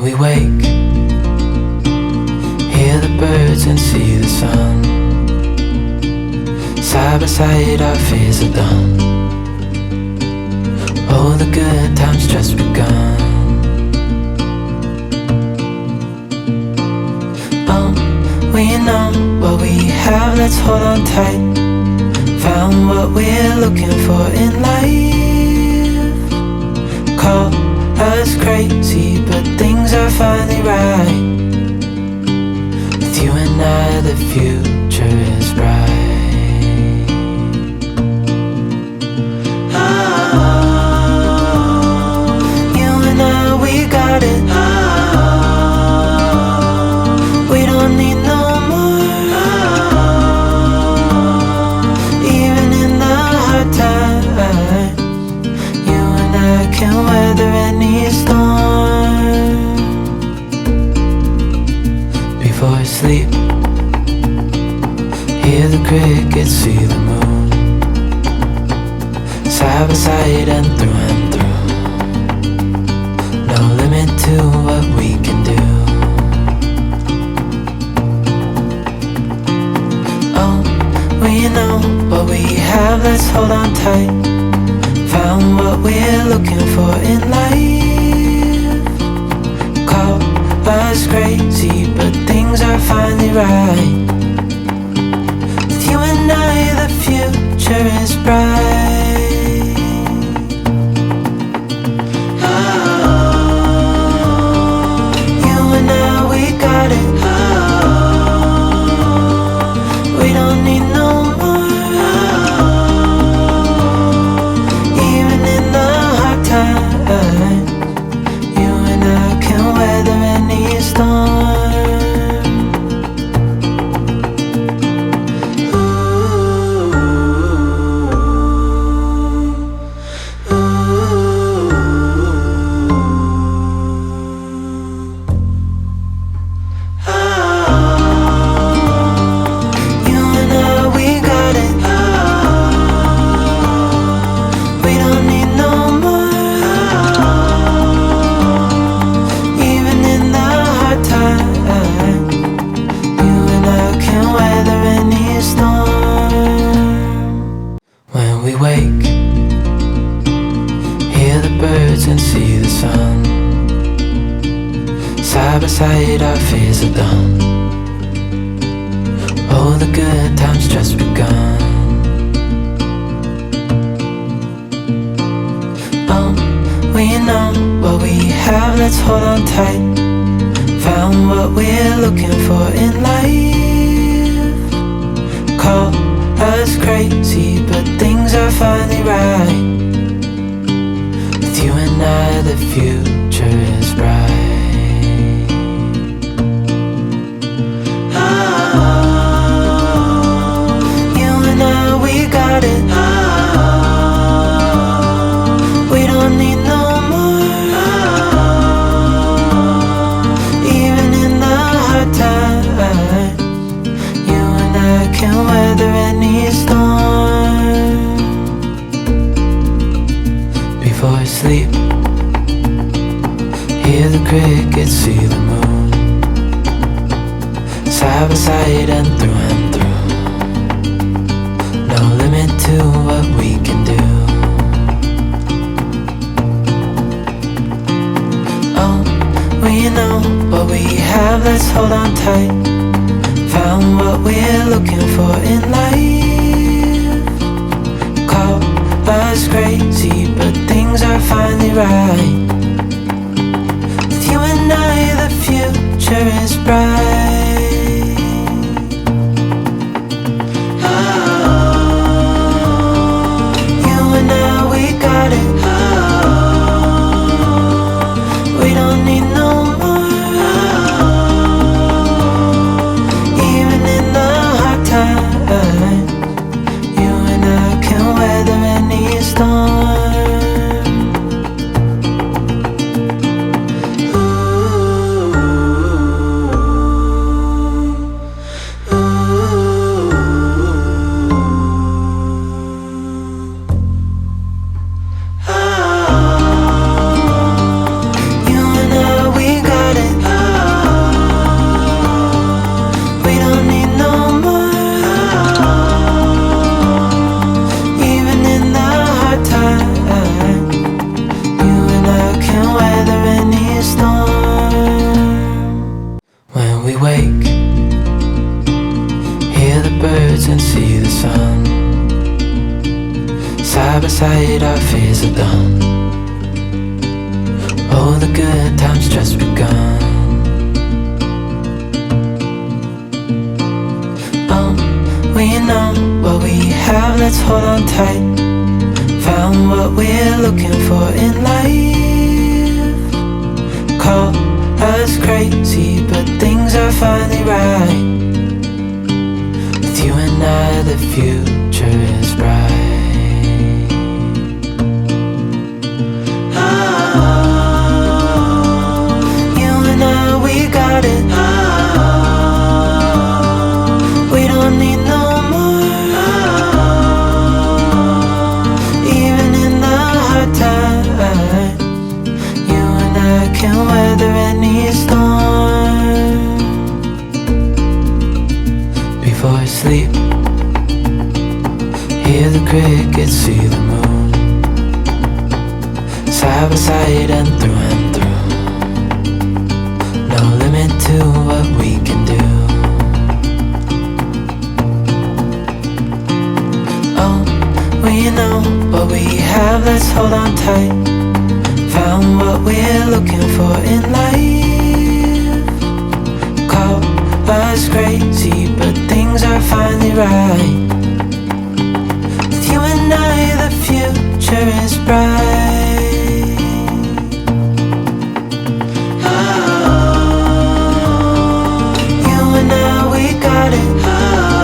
we wake, hear the birds and see the sun. Side by side our fears are done. Oh, the good times just begun. Oh, we know what we have, let's hold on tight. Found what we're looking for in life. Call us crazy, but things are finally right. With you and I, the future is bright. You and I, we got it. We don't need no more. Even in the hard times, you and I can weather any storm. Before I sleep, hear the crickets, see the moon. Side by side and through. No limit to what we can do. Oh, we know what we have, let's hold on tight. Found what we're looking for in life. Call us crazy, but things are finally right. With you and I, the future is bright. You and I, we got it. We don't need no more. Even in the hard times, you and I can weather any storm. You and I, we got it. We don't need no more. Even in the hard times, you and I can weather any storm. When we wake, hear the birds and see the sun. Side by side our fears are done. Oh, the good times just begun. Oh, we know what we have, let's hold on tight. Found what we're looking for in life. Call us crazy, but things are finally right. With you and I, the future is bright. You and I, we got it. We don't need no more. Even in the hard times, you and I can weather any storm. Before I sleep, hear the crickets, see the moon. Side by side and through. No limit to what we can do. Oh, we know what we have, let's hold on tight. Found what we're looking for in life. Call us crazy, but things are finally right. With you and I, the future is bright. You and I, we got it. We don't need no more. Even in the hard times, you and I can weather any storm. aside, our fears are done. Oh, the good times just begun. Oh, we know what we have, let's hold on tight. Found what we're looking for in life. Call us crazy, but things are finally right. With you and I, the future is bright. Got it. We don't need no more. Even in the hard times, you and I can weather any storm. Before I sleep, hear the crickets, see the moon. Side by side and through and through. No limit to what we can do. Oh, we know what we have, let's hold on tight. Found what we're looking for in life. Call us crazy, but things are finally right.